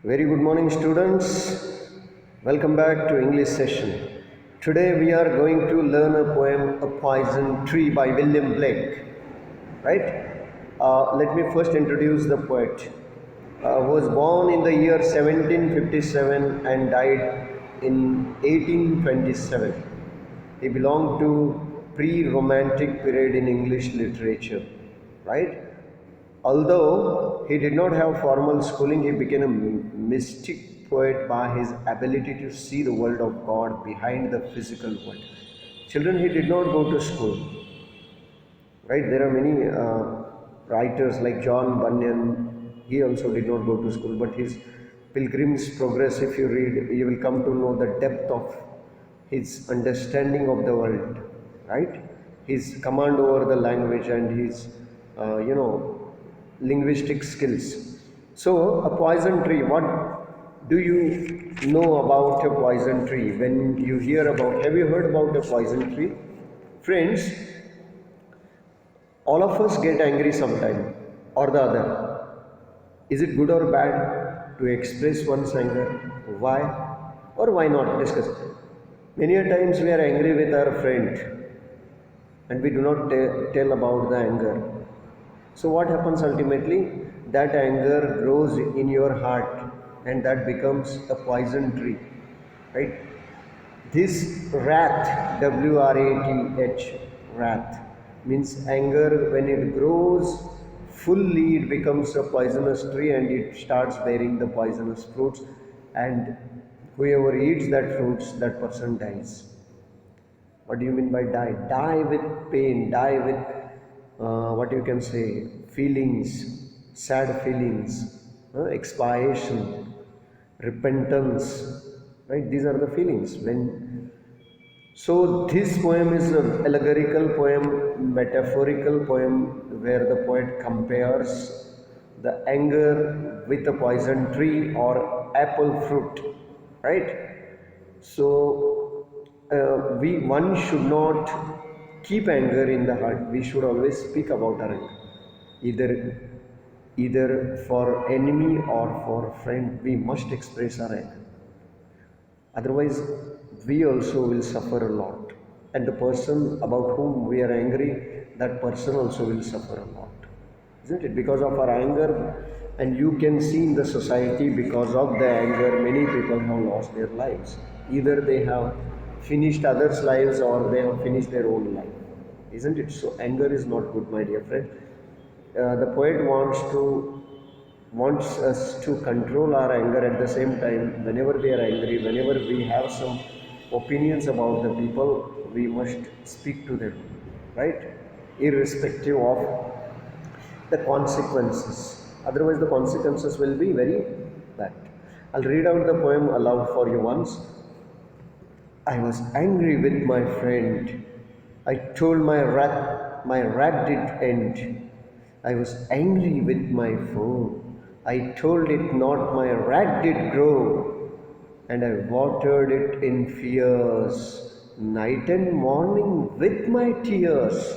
Very good morning, students. Welcome back to English session. Today we are going to learn a poem, A Poison Tree by William Blake. Right? Let me first introduce the poet. Was born in the year 1757 and died in 1827. He belonged to pre-romantic period in English literature. Right? Although he did not have formal schooling, he became a mystic poet by his ability to see the world of God behind the physical world. Children, he did not go to school, right? There are many writers like John Bunyan. He also did not go to school, but his Pilgrim's Progress, if you read, you will come to know the depth of his understanding of the world, right? His command over the language and his, linguistic skills. So, a poison tree, what do you know about a poison tree? When you hear about, have you heard about a poison tree? Friends, all of us get angry sometime or the other. Is it good or bad to express one's anger? Why or why not? Discuss. Many a times we are angry with our friend and we do not tell about the anger. So what happens ultimately? That anger grows in your heart and that becomes a poison tree, right? This wrath, W-R-A-T-H, wrath, means anger. When it grows fully, it becomes a poisonous tree and it starts bearing the poisonous fruits. And whoever eats that fruits, that person dies. What do you mean by die? Die with pain, die with what you can say, feelings, sad feelings, expiation, repentance, right? These are the feelings. So this poem is an allegorical poem, metaphorical poem, where the poet compares the anger with a poison tree or apple fruit, right? So one should not keep anger in the heart. We should always speak about our anger, either either for enemy or for friend. We must express our anger. Otherwise, we also will suffer a lot. And the person about whom we are angry, that person also will suffer a lot. Isn't it? Because of our anger, and you can see in the society, because of the anger, many people have lost their lives. Either they have finished others' lives or they have finished their own life. Isn't it? So anger is not good, my dear friend. The poet wants us to control our anger. At the same time, whenever we are angry, whenever we have some opinions about the people, we must speak to them, right? Irrespective of the consequences. Otherwise, the consequences will be very bad. I'll read out the poem aloud for you once. I was angry with my friend. I told my wrath did end. I was angry with my foe. I told it not my wrath did grow. And I watered it in fears, night and morning with my tears.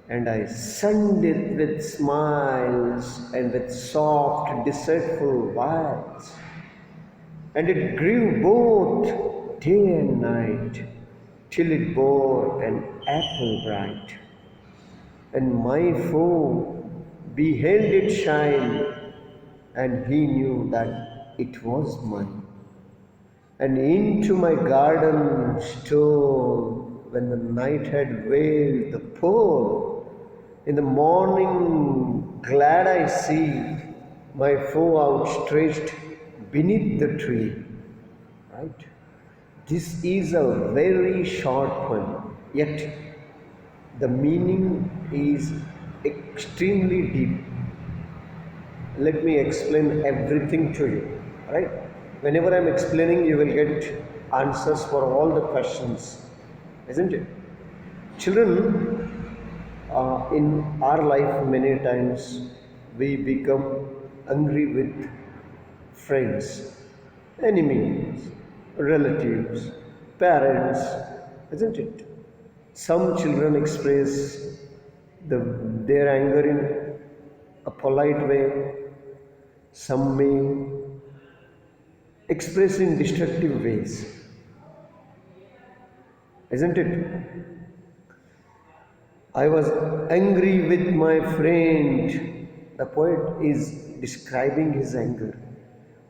And I sunned it with smiles and with soft, deceitful wiles. And it grew both day and night, till it bore an apple bright. And my foe beheld it shine, and he knew that it was mine. And into my garden stole, when the night had veiled the pole. In the morning glad I see my foe outstretched beneath the tree. Right? This is a very short poem, yet the meaning is extremely deep. Let me explain everything to you. Right? Whenever I'm explaining, you will get answers for all the questions, isn't it? Children, in our life, many times we become angry with friends, enemies, relatives, parents, isn't it? Some children express their anger in a polite way, some may express in destructive ways, isn't it? I was angry with my friend. The poet is describing his anger.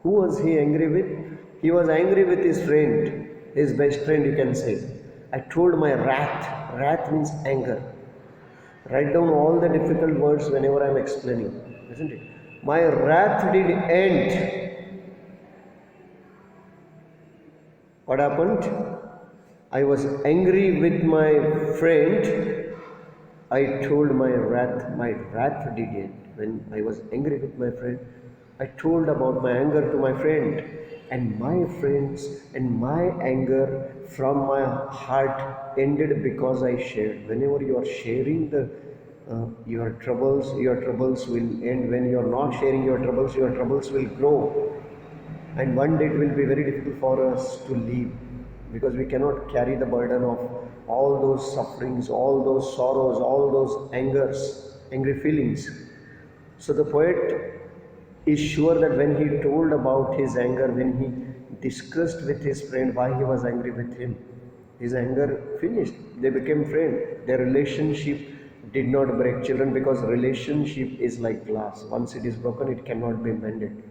Who was he angry with? He was angry with his friend, his best friend, you can say. I told my wrath. Wrath means anger. Write down all the difficult words whenever I am explaining, isn't it? My wrath did end. What happened? I was angry with my friend. I told my wrath did end. When I was angry with my friend, I told about my anger to my friend, and my friends and my anger from my heart ended because I shared. Whenever you are sharing your troubles will end. When you are not sharing your troubles will grow, and one day it will be very difficult for us to leave, because we cannot carry the burden of all those sufferings, all those sorrows, all those angry feelings. So the poet is sure that when he told about his anger, when he discussed with his friend why he was angry with him, his anger finished. They became friends. Their relationship did not break, children, because relationship is like glass. Once it is broken, it cannot be mended.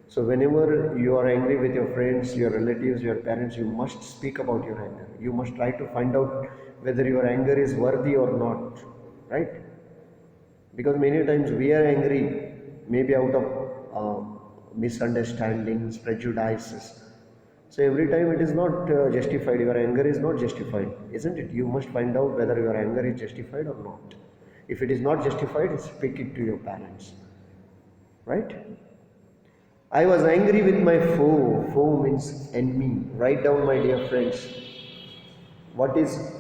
So whenever you are angry with your friends, your relatives, your parents, you must speak about your anger. You must try to find out whether your anger is worthy or not, right? Because many times we are angry, maybe out of misunderstandings, prejudices. So every time it is not justified. Your anger is not justified, isn't it? You must find out whether your anger is justified or not. If it is not justified, speak it to your parents, right? I was angry with my foe. Foe means enemy. Write down, my dear friends. What is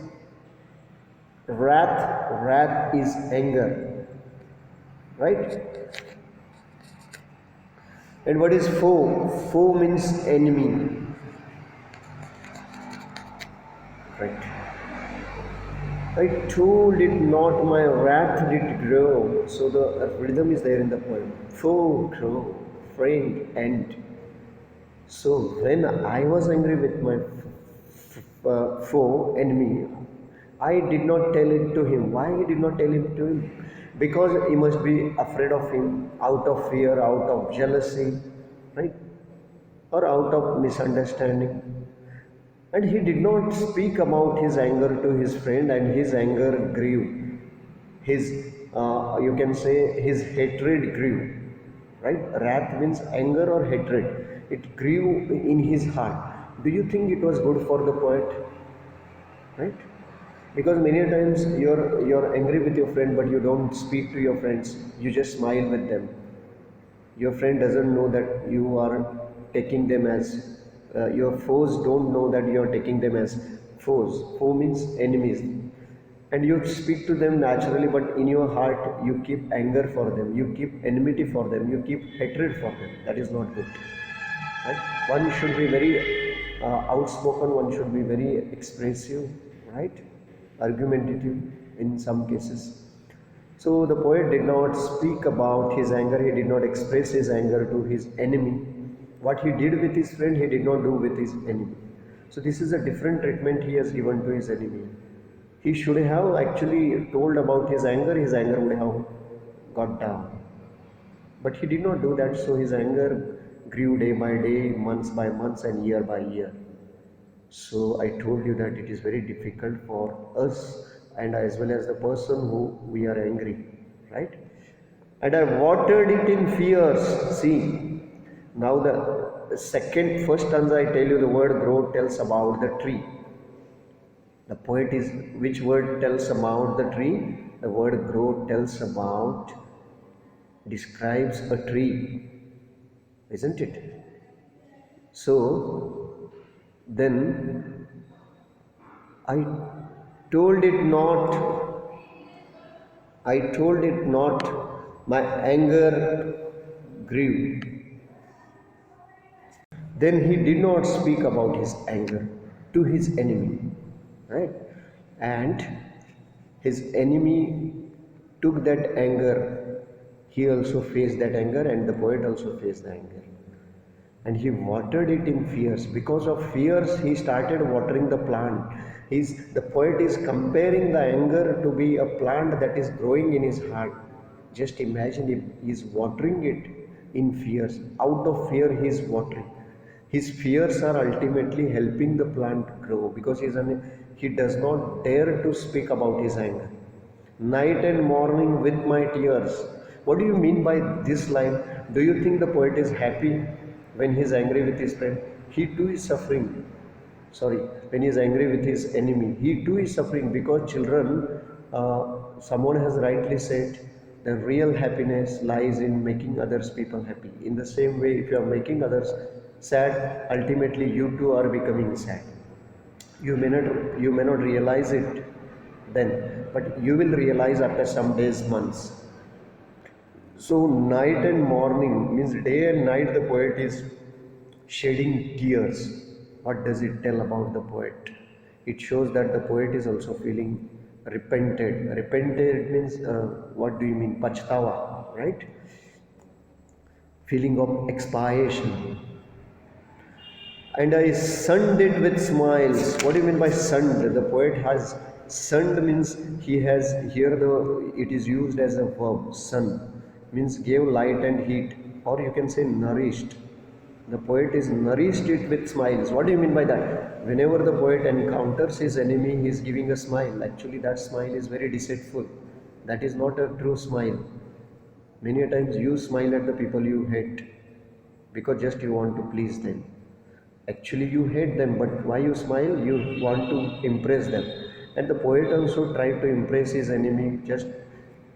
wrath? Wrath is anger, right? And what is foe? Foe means enemy, right? I told it not, my wrath did grow. So the rhythm is there in the poem. Foe, grow, friend, end. So when I was angry with my foe, enemy, I did not tell it to him. Why he did not tell it to him? Because he must be afraid of him, out of fear, out of jealousy, right? Or out of misunderstanding. And he did not speak about his anger to his friend, and his anger grew. His, you can say, his hatred grew, right? Wrath means anger or hatred. It grew in his heart. Do you think it was good for the poet, right? Because many times you're angry with your friend, but you don't speak to your friends. You just smile with them. Your friend doesn't know that you are taking them as your foes don't know that you are taking them as foes. Foe means enemies, and you speak to them naturally, but in your heart you keep anger for them, you keep enmity for them, you keep hatred for them. That is not good, right? One should be very outspoken, one should be very expressive, right? Argumentative in some cases. So the poet did not speak about his anger, he did not express his anger to his enemy. What he did with his friend, he did not do with his enemy. So this is a different treatment he has given to his enemy. He should have actually told about his anger would have got down. But he did not do that, so his anger grew day by day, months by months, and year by year. So I told you that it is very difficult for us and as well as the person who we are angry, right? And I watered it in fears. See, now the second, first stanza I tell you the word grow tells about the tree. The poet is, which word tells about the tree? The word grow tells about, describes a tree, isn't it? So then I told it not, I told it not, my anger grew. Then he did not speak about his anger to his enemy, right? And his enemy took that anger. He also faced that anger, and the poet also faced the anger. and he watered it in fears. Because of fears, he started watering the plant. The poet is comparing the anger to be a plant that is growing in his heart. Just imagine if he is watering it in fears. Out of fear, he is watering. His fears are ultimately helping the plant grow because he does not dare to speak about his anger. Night and morning with my tears. What do you mean by this line? Do you think the poet is happy when he is angry with his friend? He too is suffering. Sorry, when he is angry with his enemy, he too is suffering because children, someone has rightly said, the real happiness lies in making others people happy. In the same way, if you are making others sad, ultimately you too are becoming sad. You may not realize it then, but you will realize after some days, months. So night and morning means day and night the poet is shedding tears. What does it tell about the poet? It shows that the poet is also feeling repented. Repented means, what do you mean? Pachtawa, right? Feeling of expiation. And I sunned it with smiles. What do you mean by sunned? The poet has sunned means he has here the it is used as a verb. Sun means gave light and heat, or you can say nourished. The poet is nourished it with smiles. What do you mean by that? Whenever the poet encounters his enemy, he is giving a smile. Actually, that smile is very deceitful. That is not a true smile. Many times you smile at the people you hate because just you want to please them. Actually, you hate them, but why you smile? You want to impress them. And the poet also tried to impress his enemy, just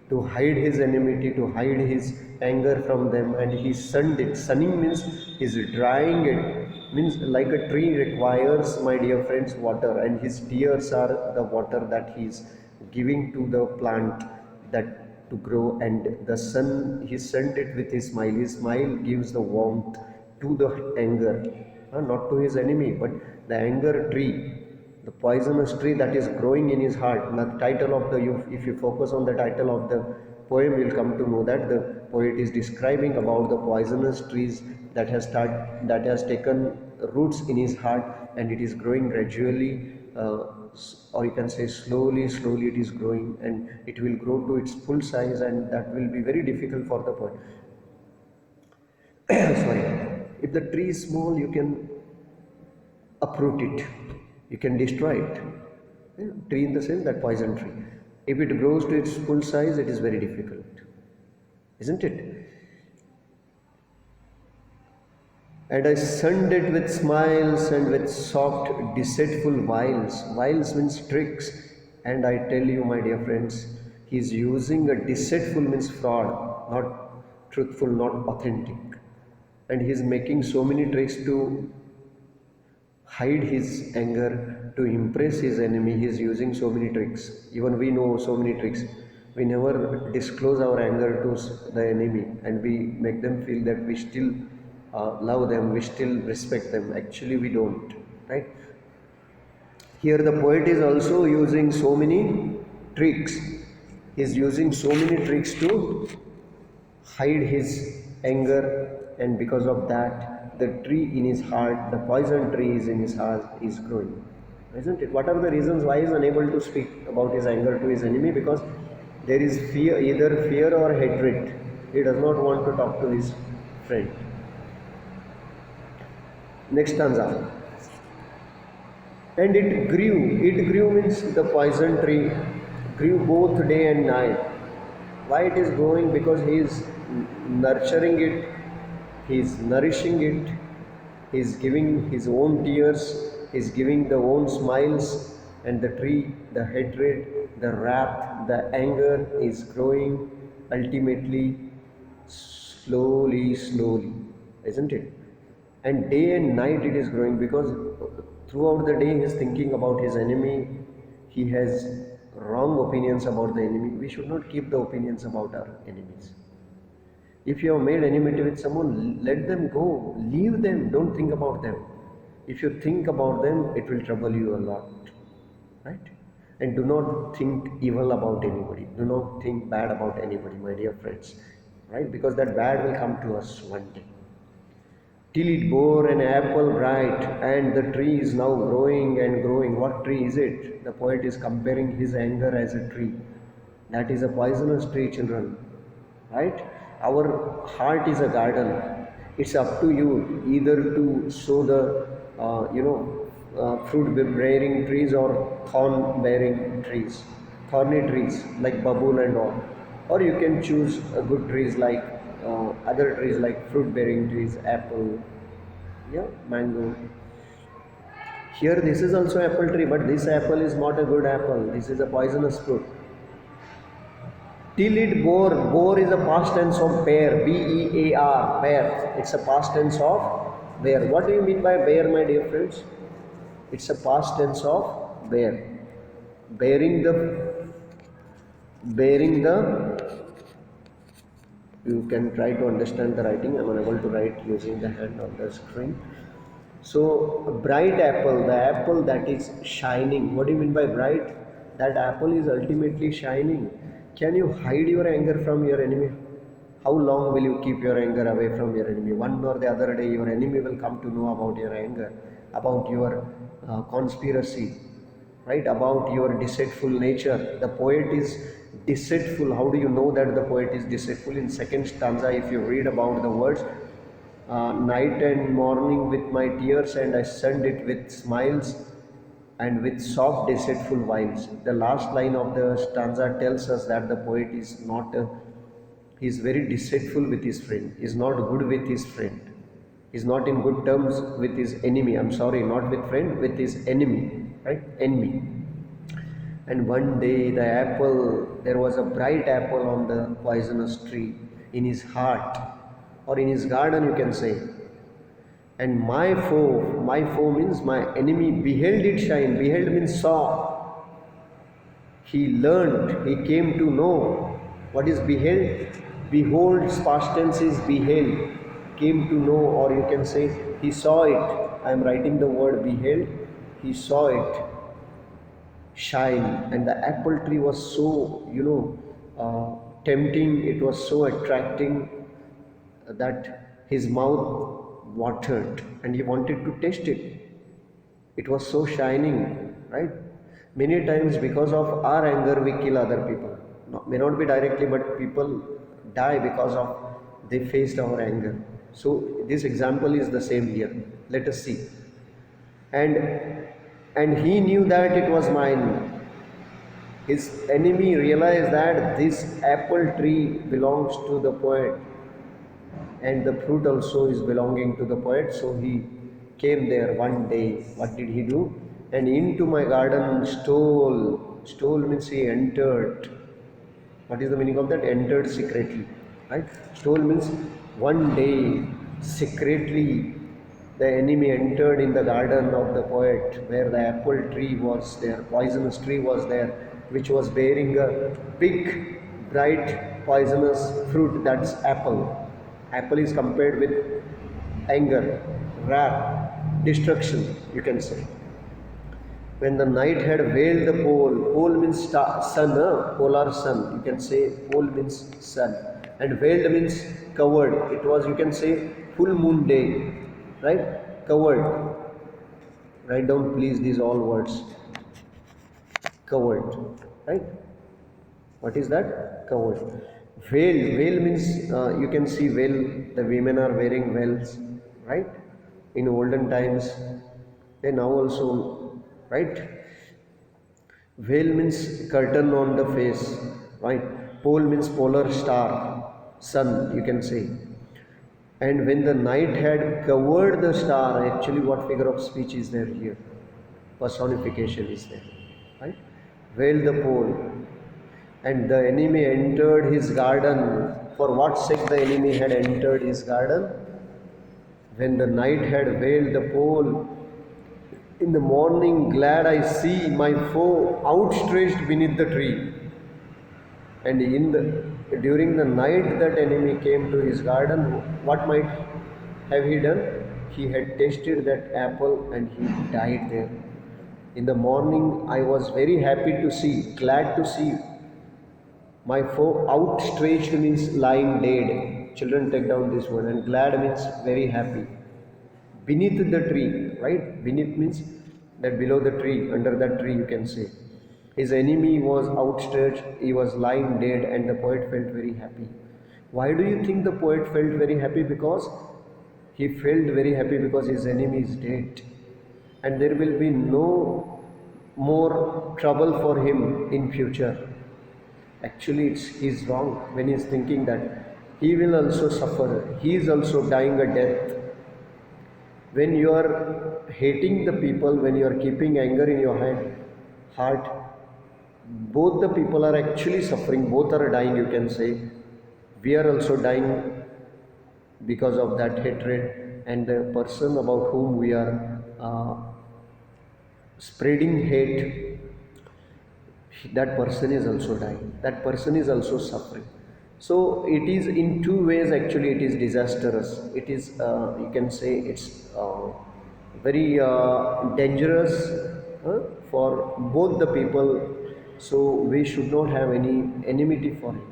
to hide his enmity, to hide his anger from them, and he sunned it. Sunning means he's drying it, means like a tree requires, my dear friends, water, and his tears are the water that he's giving to the plant that to grow. And the sun, he sunned it with his smile. His smile gives the warmth to the anger, not to his enemy, but the anger tree, the poisonous tree that is growing in his heart. The title of if you focus on the title of the poem, you'll come to know that the poet is describing about the poisonous trees that has taken roots in his heart, and it is growing gradually, or you can say slowly it is growing, and it will grow to its full size, and that will be very difficult for the poet. Sorry, if the tree is small, you can uproot it, you can destroy it. Yeah, tree in the sense that poison tree. If it grows to its full size, it is very difficult, isn't it? And I sunned it with smiles and with soft, deceitful wiles. Wiles means tricks. And I tell you, my dear friends, he is using a deceitful means fraud, not truthful, not authentic. And he is making so many tricks to hide his anger, to impress his enemy. He is using so many tricks. Even we know so many tricks. We never disclose our anger to the enemy, and we make them feel that we still love them, we still respect them. Actually, we don't, right? Here, the poet is also using so many tricks. He is using so many tricks to hide his anger, and because of that, the tree in his heart, the poison tree is in his heart, is growing. Isn't it? What are the reasons why he is unable to speak about his anger to his enemy? Because there is fear, either fear or hatred. He does not want to talk to his friend. Next stanza. And it grew means the poison tree grew both day and night. Why it is growing? Because he is nurturing it, he is nourishing it, he is giving his own tears, he is giving the own smiles, and the tree, the hatred, the wrath, the anger is growing ultimately, slowly, isn't it? And day and night it is growing because throughout the day he is thinking about his enemy. He has wrong opinions about the enemy. We should not keep the opinions about our enemies. If you have made enmity with someone, let them go, leave them, don't think about them. If you think about them, it will trouble you a lot, right? And do not think evil about anybody, do not think bad about anybody, my dear friends, right? Because that bad will come to us one day. till it bore an apple bright, and the tree is now growing and growing. What tree is it? The poet is comparing his anger as a tree. That is a poisonous tree, children. Right? Our heart is a garden. It's up to you either to sow the, fruit bearing trees or thorn bearing trees, thorny trees like baboon and all. Or you can choose good trees like other trees like fruit bearing trees, apple, yeah, mango. Here this is also apple tree, but this apple is not a good apple. This is a poisonous fruit. Till it bore, bore is a past tense of bear, B-E-A-R, bear. It's a past tense of bear. What do you mean by bear, my dear friends? It's a past tense of bear. Bearing the, you can try to understand the writing. I'm unable to write using the hand on the screen. So, a bright apple, the apple that is shining. What do you mean by bright? That apple is ultimately shining. Can you hide your anger from your enemy? How long will you keep your anger away from your enemy? One or the other day, your enemy will come to know about your anger, about your conspiracy, right? About your deceitful nature. The poet is deceitful. How do you know that the poet is deceitful? In second stanza, if you read about the words, night and morning with my tears, and I send it with smiles and with soft deceitful wiles. The last line of the stanza tells us that the poet is not he is very deceitful with his friend. He is not good with his friend. He is not in good terms with his enemy. I'm sorry, not with friend, with his enemy, right? Enemy. And one day there was a bright apple on the poisonous tree in his heart, or in his garden, you can say. And my foe means my enemy, beheld it shine. Beheld means saw. He learned, he came to know. What is beheld? Behold, past tense is beheld. Came to know, or you can say he saw it. I am writing the word beheld. He saw it shine, and the apple tree was so, tempting. It was so attracting that his mouth watered and he wanted to taste it. It was so shining, right? Many times, because of our anger, we kill other people. May not be directly, but people die because of they faced our anger. So this example is the same here. Let us see. And he knew that it was mine. His enemy realized that this apple tree belongs to the poet, and the fruit also is belonging to the poet. So he came there one day. What did he do? And into my garden stole. Stole means he entered. What is the meaning of that? Entered secretly. Right? Stole means one day secretly the enemy entered in the garden of the poet, where the apple tree was there, poisonous tree was there, which was bearing a big, bright, poisonous fruit. That's apple. Apple is compared with anger, wrath, destruction, you can say. When the night had veiled the pole means star, sun, polar sun, you can say pole means sun, and veiled means covered. It was, you can say, full moon day, right? Covered. Write down please these all words. Covered, right? What is that? Covered. Veil. Veil means you can see veil. The women are wearing veils, right? In olden times, and now also, right? Veil means curtain on the face, right? Pole means polar star, sun, you can say. And when the night had covered the star, actually, what figure of speech is there here? Personification is there, right? Veiled the pole, and the enemy entered his garden. For what sake the enemy had entered his garden? When the night had veiled the pole, in the morning glad I see my foe outstretched beneath the tree. And during the night that enemy came to his garden, what might have he done? He had tasted that apple and he died there. In the morning I was very happy to see, glad to see my foe outstretched means lying dead. Children, take down this word. And glad means very happy. beneath the tree, right? Beneath means that below the tree, under that tree, you can say. His enemy was outstretched, he was lying dead, and the poet felt very happy. Why do you think the poet felt very happy? Because he felt very happy because his enemy is dead, and there will be no more trouble for him in future. Actually, he's wrong when he's thinking that he will also suffer. He is also dying a death. When you are hating the people, when you are keeping anger in your heart, both the people are actually suffering. Both are dying, you can say. We are also dying because of that hatred, and the person about whom we are spreading hate, that person is also dying, that person is also suffering. So it is in two ways. Actually, it is disastrous. It is, you can say, it's very dangerous for both the people. So we should not have any enmity for it.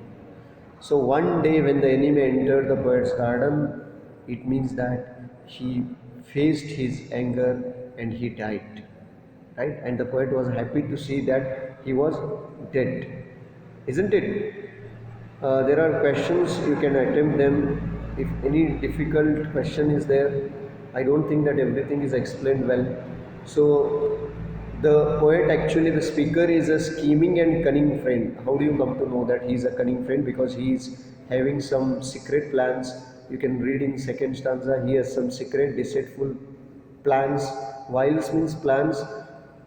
So one day when the enemy entered the poet's garden, it means that he faced his anger and he died, right? And the poet was happy to see that he was dead, isn't it? There are questions, you can attempt them. If any difficult question is there, I don't think that everything is explained well. So the poet, actually the speaker, is a scheming and cunning friend. How do you come to know that he is a cunning friend? Because he is having some secret plans. You can read in second stanza, he has some secret deceitful plans. Wiles means plans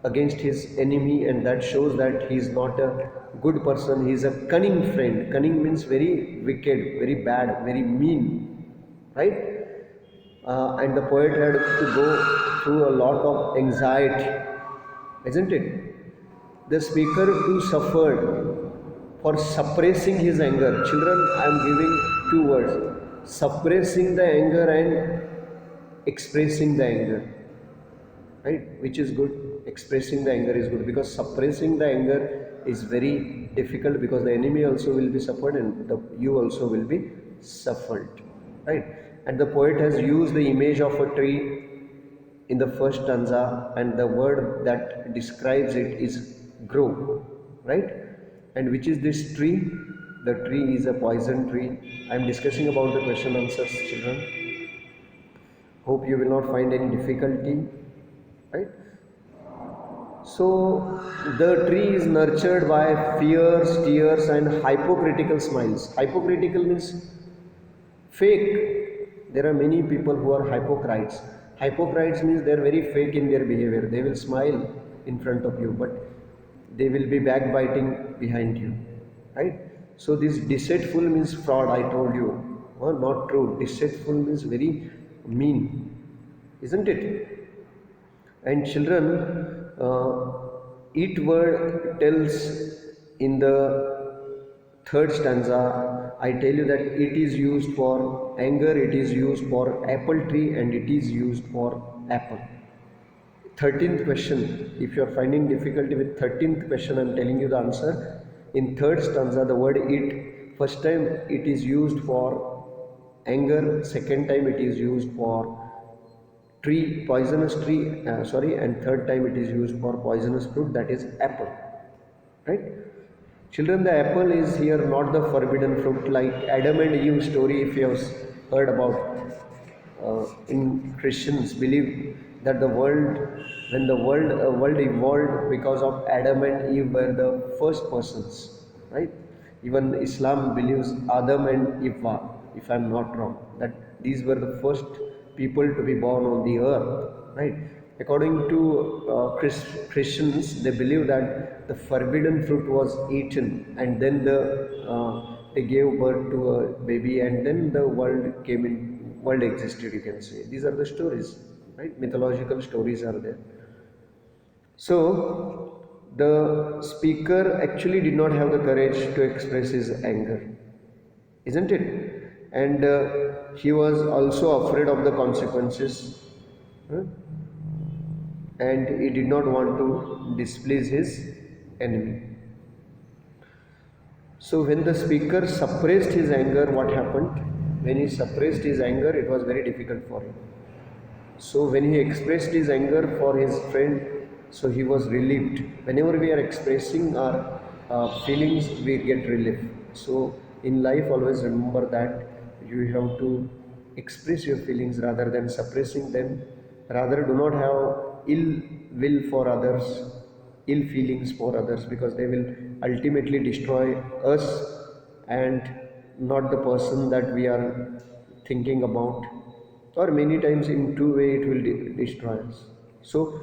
against his enemy, and that shows that he is not a good person. He is a cunning friend. Cunning means very wicked, very bad, very mean, right? And the poet had to go through a lot of anxiety, isn't it? The speaker too suffered for suppressing his anger. Children, I am giving two words: suppressing the anger and expressing the anger, right? Which is good? Expressing the anger is good, because suppressing the anger is very difficult, because the enemy also will be suffered, and you also will be suffered, right? And the poet has used the image of a tree in the first stanza, and the word that describes it is grow, right? And which is this tree? The tree is a poison tree. I am discussing about the question answers, children. Hope you will not find any difficulty, right? So the tree is nurtured by fears, tears, and hypocritical smiles. Hypocritical means fake. There are many people who are hypocrites. Hypocrites means they are very fake in their behavior. They will smile in front of you, but they will be backbiting behind you, right? So this deceitful means fraud. I told you, not true. Deceitful means very mean, isn't it? And children, it word tells in the third stanza, I tell you that it is used for anger, it is used for apple tree, and it is used for apple. 13th question, if you are finding difficulty with 13th question, I am telling you the answer. In third stanza, the word it, first time it is used for anger, second time it is used for tree, poisonous tree, and third time it is used for poisonous fruit, that is apple, right? Children, the apple is here not the forbidden fruit like Adam and Eve story, if you have heard about. In Christians believe that the world, when the world evolved because of Adam and Eve were the first persons, right? Even Islam believes Adam and Eva, if I am not wrong, that these were the first people to be born on the earth, right? According to Christians, they believe that the forbidden fruit was eaten, and then they gave birth to a baby, and then the world came in. World existed, you can say. These are the stories, right? Mythological stories are there. So the speaker actually did not have the courage to express his anger, isn't it? And he was also afraid of the consequences, huh? And he did not want to displease his enemy. So when the speaker suppressed his anger, what happened? When he suppressed his anger, it was very difficult for him. So when he expressed his anger for his friend, so he was relieved. Whenever we are expressing our feelings, we get relief. So in life, always remember that you have to express your feelings rather than suppressing them. Rather, do not have ill will for others, ill feelings for others, because they will ultimately destroy us and not the person that we are thinking about, or many times in two way it will destroy us. So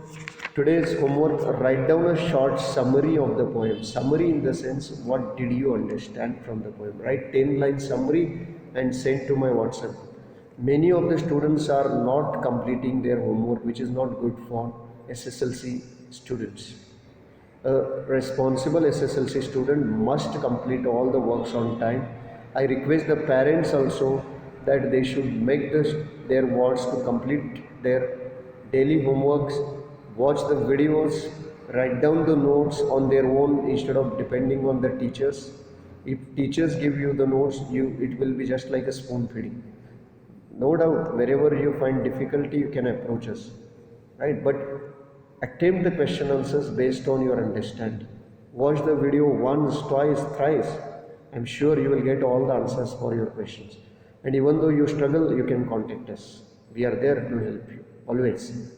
today's homework, write down a short summary of the poem. Summary in the sense, what did you understand from the poem? Write 10 line summary and send to my WhatsApp. Many of the students are not completing their homework, which is not good for SSLC students. A responsible SSLC student must complete all the works on time. I request the parents also that they should make their wards to complete their daily homeworks, watch the videos, write down the notes on their own instead of depending on the teachers. If teachers give you the notes, it will be just like a spoon feeding. No doubt, wherever you find difficulty, you can approach us, right? But attempt the question answers based on your understanding. Watch the video once, twice, thrice. I'm sure you will get all the answers for your questions. And even though you struggle, you can contact us. We are there to help you, always.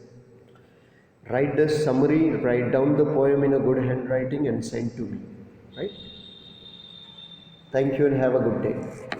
Write the summary, write down the poem in a good handwriting and send to me, right? Thank you and have a good day.